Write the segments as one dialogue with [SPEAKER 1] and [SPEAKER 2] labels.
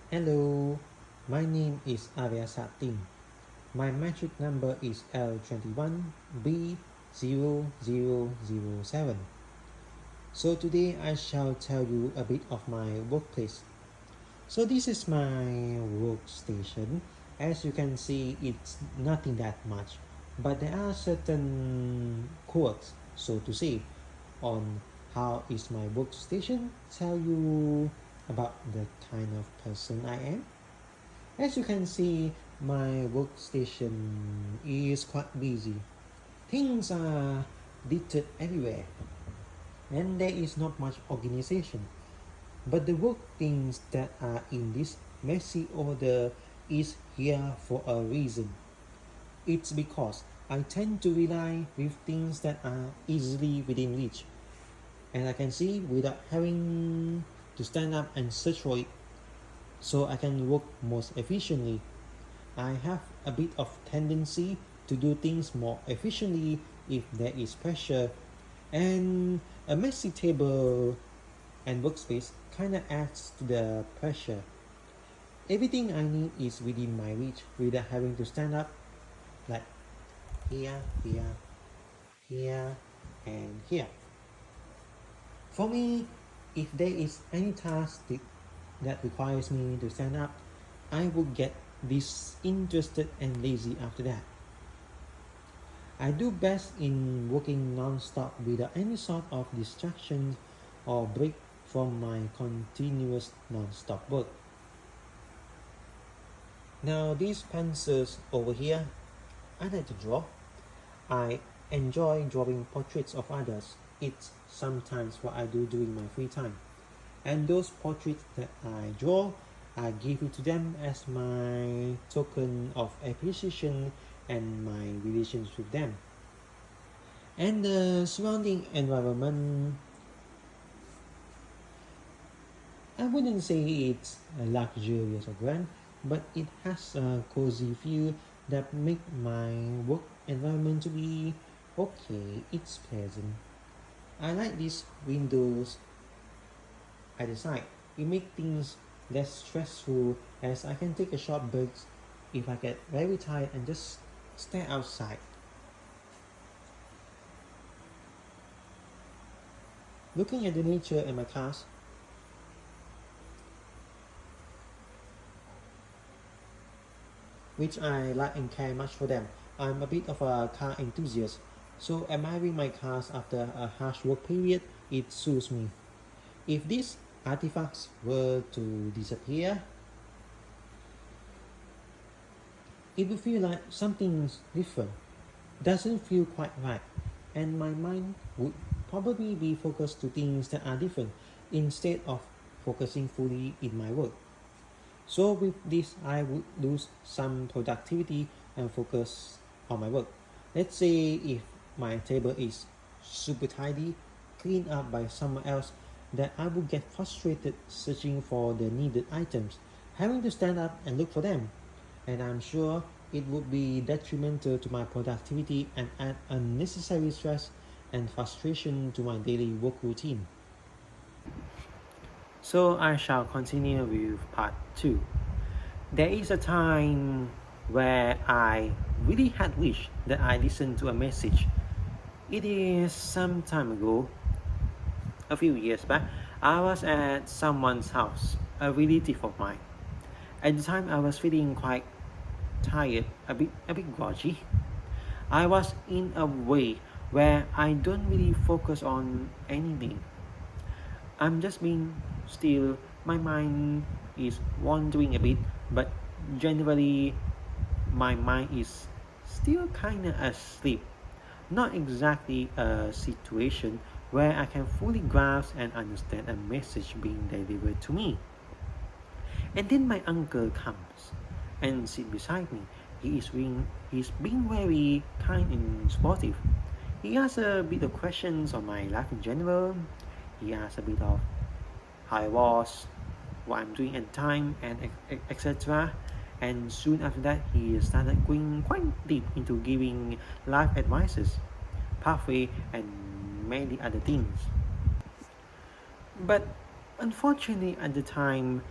[SPEAKER 1] Hello, my name is Arya Satin. My metric number is L21B0007. So today I shall tell you a bit of my workplace. So this is my workstation. As you can see, it's nothing that much, but there are certain quirks, so to say, on how is my workstation tell you about the kind of person I am. As you can see, my workstation is quite busy. Things are littered everywhere, and there is not much organization. But the work things that are in this messy order is here for a reason. It's because I tend to rely with things that are easily within reach, and I can see without having to stand up and search for it, so I can work most efficiently. I have a bit of tendency to do things more efficiently if there is pressure, and a messy table and workspace kinda adds to the pressure. Everything I need is within my reach without having to stand up like here, here, here, and here. For me, if there is any task that requires me to stand up, I will get disinterested and lazy after that. I do best in working non-stop without any sort of distraction or break from my continuous non-stop work. Now these pencils over here, I like to draw. I enjoy drawing portraits of others. It's sometimes what I do during my free time. And those portraits that I draw, I give it to them as my token of appreciation and my relations with them. And the surrounding environment, I wouldn't say it's luxurious or grand, but it has a cozy feel that make my work environment to be okay. It's pleasant. I like these windows at the side. It makes things less stressful as I can take a short break if I get very tired and just stare outside. Looking at the nature and my cars, which I like and care much for them. I'm a bit of a car enthusiast, so admiring my cars after a harsh work period, it suits me. If these artifacts were to disappear, it would feel like something's different. Doesn't feel quite right, and my mind would probably be focused to things that are different instead of focusing fully in my work. So with this, I would lose some productivity and focus on my work. Let's say if my table is super tidy, cleaned up by someone else, that I would get frustrated searching for the needed items, having to stand up and look for them. And I'm sure it would be detrimental to my productivity and add unnecessary stress and frustration to my daily work routine. So I shall continue with part 2. There is a time where I really had wished that I listened to a message. It is some time ago, a few years back. I was at someone's house, a relative of mine. At the time, I was feeling quite tired, a bit groggy. I was in a way where I don't really focus on anything. I'm just being still. My mind is wandering a bit, but generally, my mind is still kinda asleep. Not exactly a situation where I can fully grasp and understand a message being delivered to me. And then my uncle comes and sits beside me. He's being very kind and supportive. He asks a bit of questions on my life in general. He asks a bit of how I was, what I'm doing at the time, and etc. And soon after that, he started going quite deep into giving life advices, pathway, and many other things. But unfortunately, at the time,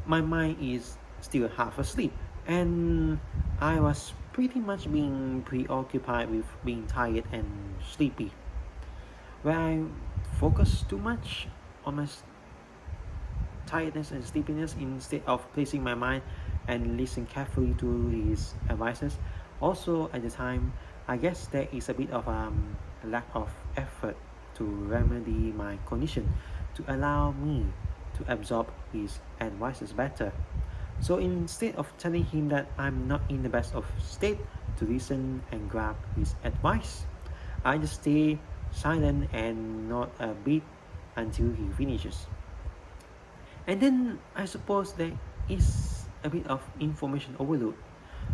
[SPEAKER 1] my mind is still half asleep, and I was pretty much being preoccupied with being tired and sleepy. Where I focus too much on my tiredness and sleepiness instead of placing my mind and listen carefully to his advices. Also, at the time, I guess there is a bit of lack of effort to remedy my condition to allow me to absorb his advices better. So instead of telling him that I'm not in the best of state to listen and grab his advice, I just stay silent and nod a bit until he finishes. And then I suppose there is a bit of information overload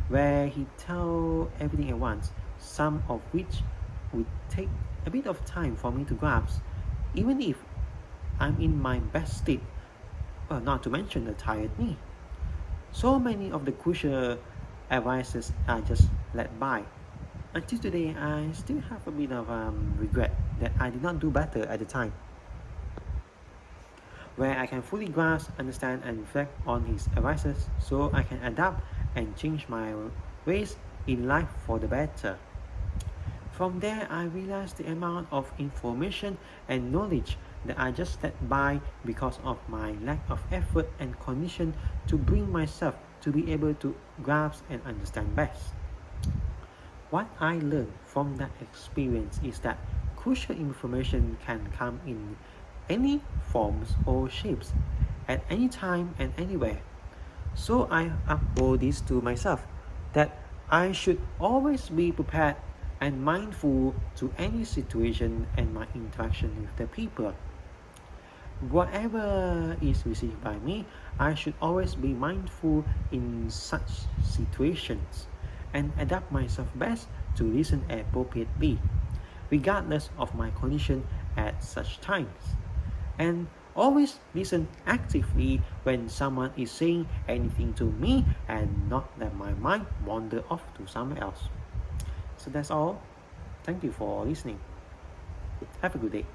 [SPEAKER 1] where he tell everything at once, some of which would take a bit of time for me to grasp, even if I'm in my best state, well, not to mention the tired me. So many of the crucial advices are just let by. Until today, I still have a bit of regret that I did not do better at the time, where I can fully grasp, understand, and reflect on his advices so I can adapt and change my ways in life for the better. From there, I realized the amount of information and knowledge that I just let by because of my lack of effort and condition to bring myself to be able to grasp and understand best. What I learned from that experience is that crucial information can come in any forms or shapes at any time and anywhere. So I uphold this to myself that I should always be prepared and mindful to any situation and my interaction with the people. Whatever is received by me, I should always be mindful in such situations and adapt myself best to listen appropriately, regardless of my condition at such times. And always listen actively when someone is saying anything to me and not let my mind wander off to somewhere else. So that's all. Thank you for listening. Have a good day.